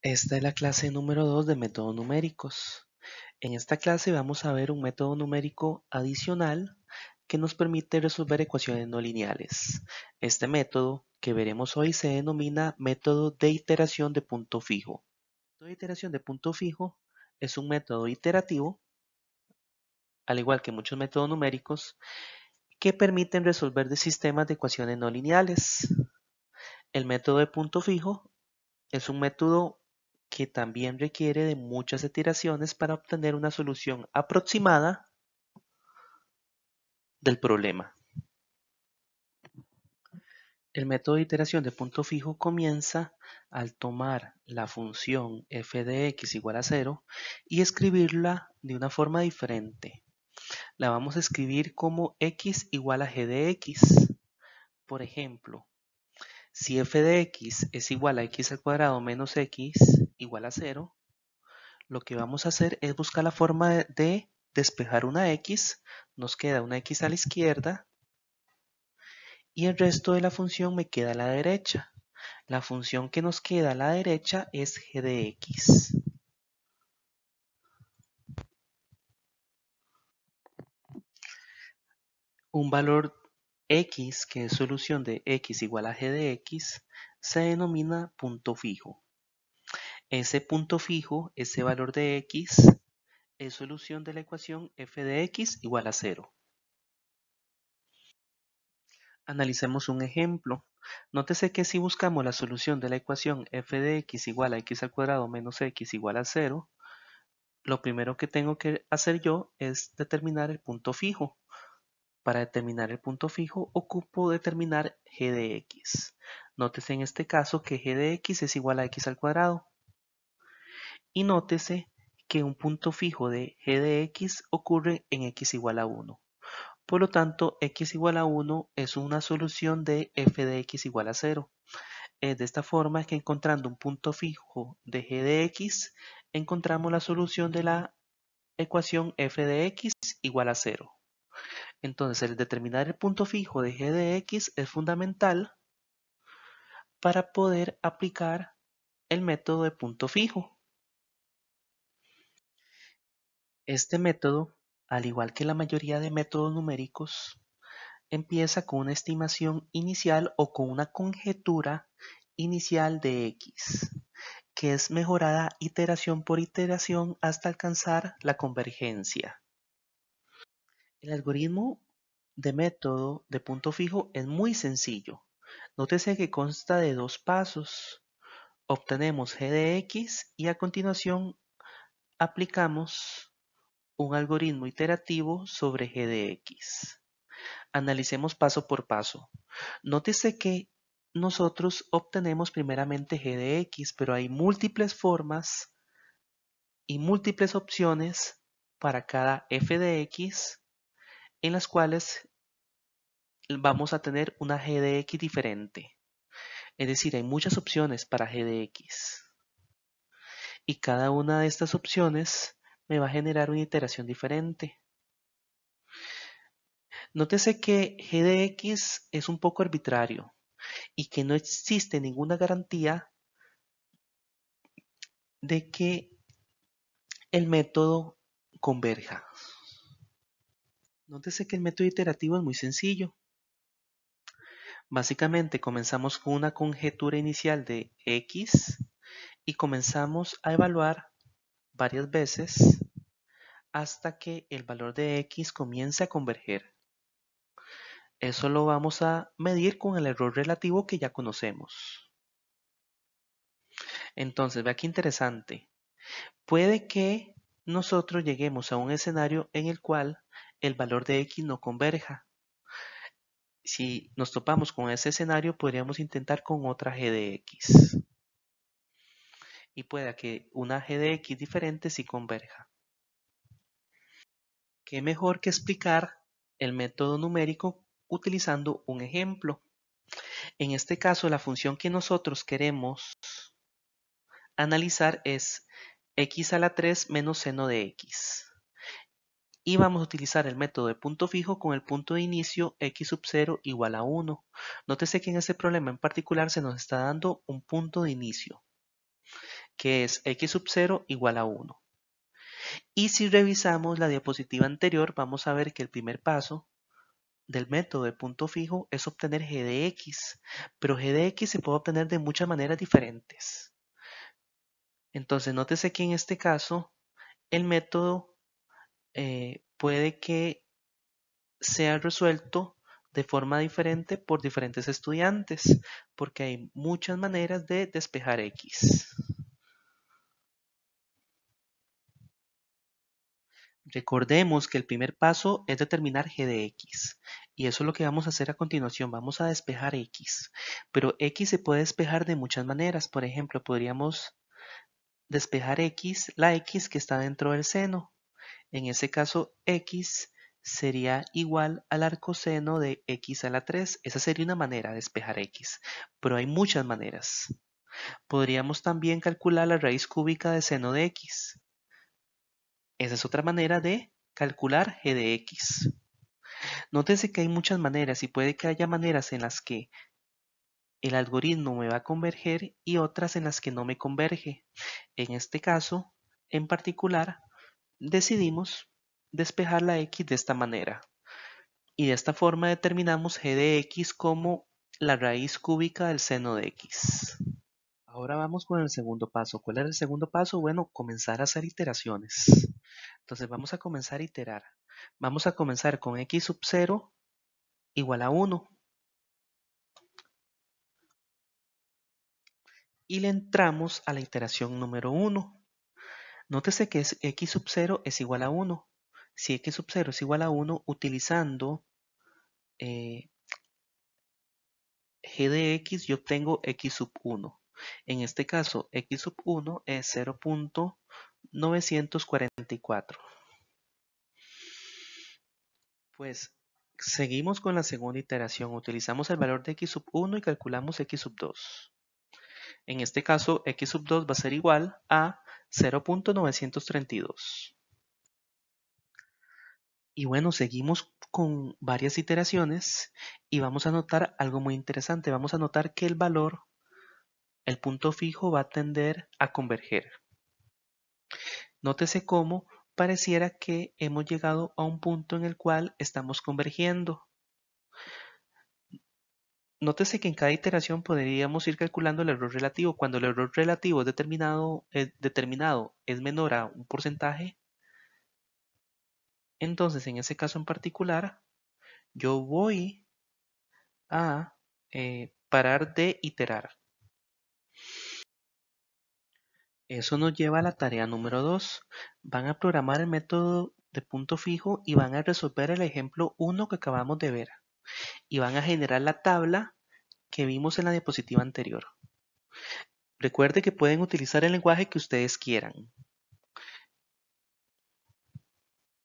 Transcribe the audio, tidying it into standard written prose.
Esta es la clase número 2 de métodos numéricos. En esta clase vamos a ver un método numérico adicional que nos permite resolver ecuaciones no lineales. Este método que veremos hoy se denomina método de iteración de punto fijo. El método de iteración de punto fijo es un método iterativo, al igual que muchos métodos numéricos, que permiten resolver de sistemas de ecuaciones no lineales. El método de punto fijo es un método que también requiere de muchas iteraciones para obtener una solución aproximada del problema. El método de iteración de punto fijo comienza al tomar la función f de x igual a 0 y escribirla de una forma diferente. La vamos a escribir como x igual a g de x. Por ejemplo, si f de x es igual a x al cuadrado menos x igual a 0, lo que vamos a hacer es buscar la forma de despejar una x, nos queda una x a la izquierda y el resto de la función me queda a la derecha. La función que nos queda a la derecha es g de x. Un valor x que es solución de x igual a g de x se denomina punto fijo. Ese punto fijo, ese valor de x, es solución de la ecuación f de x igual a 0. Analicemos un ejemplo. Nótese que si buscamos la solución de la ecuación f de x igual a x al cuadrado menos x igual a 0, lo primero que tengo que hacer yo es determinar el punto fijo. Para determinar el punto fijo, ocupo determinar g de x. Nótese en este caso que g de x es igual a x al cuadrado. Y nótese que un punto fijo de g de x ocurre en x igual a 1. Por lo tanto, x igual a 1 es una solución de f de x igual a 0. De esta forma es que encontrando un punto fijo de g de x, encontramos la solución de la ecuación f de x igual a 0. Entonces, el determinar el punto fijo de g de x es fundamental para poder aplicar el método de punto fijo. Este método, al igual que la mayoría de métodos numéricos, empieza con una estimación inicial o con una conjetura inicial de x, que es mejorada iteración por iteración hasta alcanzar la convergencia. El algoritmo de método de punto fijo es muy sencillo. Nótese que consta de dos pasos. Obtenemos g de x y a continuación aplicamos un algoritmo iterativo sobre g de x. Analicemos paso por paso. Nótese que nosotros obtenemos primeramente g de x, pero hay múltiples formas y múltiples opciones para cada f de x en las cuales vamos a tener una g de x diferente. Es decir, hay muchas opciones para g de x. Y cada una de estas opciones me va a generar una iteración diferente. Nótese que g de x es un poco arbitrario y que no existe ninguna garantía de que el método converja. Nótese que el método iterativo es muy sencillo. Básicamente comenzamos con una conjetura inicial de x y comenzamos a evaluar varias veces hasta que el valor de x comience a converger. Eso lo vamos a medir con el error relativo que ya conocemos. Entonces, vea qué interesante. Puede que nosotros lleguemos a un escenario en el cual el valor de x no converja. Si nos topamos con ese escenario, podríamos intentar con otra g de x. Y pueda que una g de x diferente sí converja. ¿Qué mejor que explicar el método numérico utilizando un ejemplo? En este caso, la función que nosotros queremos analizar es x a la 3 menos seno de x. Y vamos a utilizar el método de punto fijo con el punto de inicio x sub 0 igual a 1. Nótese que en este problema en particular se nos está dando un punto de inicio. que es x sub 0 igual a 1. Y si revisamos la diapositiva anterior, vamos a ver que el primer paso del método de punto fijo es obtener g de x, pero g de x se puede obtener de muchas maneras diferentes. Entonces, nótese que en este caso, el método puede que sea resuelto de forma diferente por diferentes estudiantes, porque hay muchas maneras de despejar x. Recordemos que el primer paso es determinar g de x, y eso es lo que vamos a hacer a continuación. Vamos a despejar x, pero x se puede despejar de muchas maneras. Por ejemplo, podríamos despejar x, la x que está dentro del seno. En ese caso, x sería igual al arcoseno de x a la 3. Esa sería una manera de despejar x, pero hay muchas maneras. Podríamos también calcular la raíz cúbica de seno de x. Esa es otra manera de calcular g de x. Nótese que hay muchas maneras y puede que haya maneras en las que el algoritmo me va a converger y otras en las que no me converge. En este caso, en particular, decidimos despejar la x de esta manera. Y de esta forma determinamos g de x como la raíz cúbica del seno de x. Ahora vamos con el segundo paso. ¿Cuál es el segundo paso? Bueno, comenzar a hacer iteraciones. Entonces vamos a comenzar a iterar. Vamos a comenzar con x sub 0 igual a 1. Y le entramos a la iteración número 1. Nótese que x sub 0 es igual a 1. Si x sub 0 es igual a 1, utilizando g de x, yo obtengo x sub 1. En este caso, x sub 1 es 0.944. Pues seguimos con la segunda iteración. Utilizamos el valor de x sub 1 y calculamos x sub 2. En este caso, x sub 2 va a ser igual a 0.932. Y bueno, seguimos con varias iteraciones y vamos a notar algo muy interesante. Vamos a notar que el valor, el punto fijo, va a tender a converger. Nótese cómo pareciera que hemos llegado a un punto en el cual estamos convergiendo. Nótese que en cada iteración podríamos ir calculando el error relativo. Cuando el error relativo es determinado es menor a un porcentaje, entonces en ese caso en particular yo voy a parar de iterar. Eso nos lleva a la tarea número 2. Van a programar el método de punto fijo y van a resolver el ejemplo 1 que acabamos de ver. Y van a generar la tabla que vimos en la diapositiva anterior. Recuerde que pueden utilizar el lenguaje que ustedes quieran.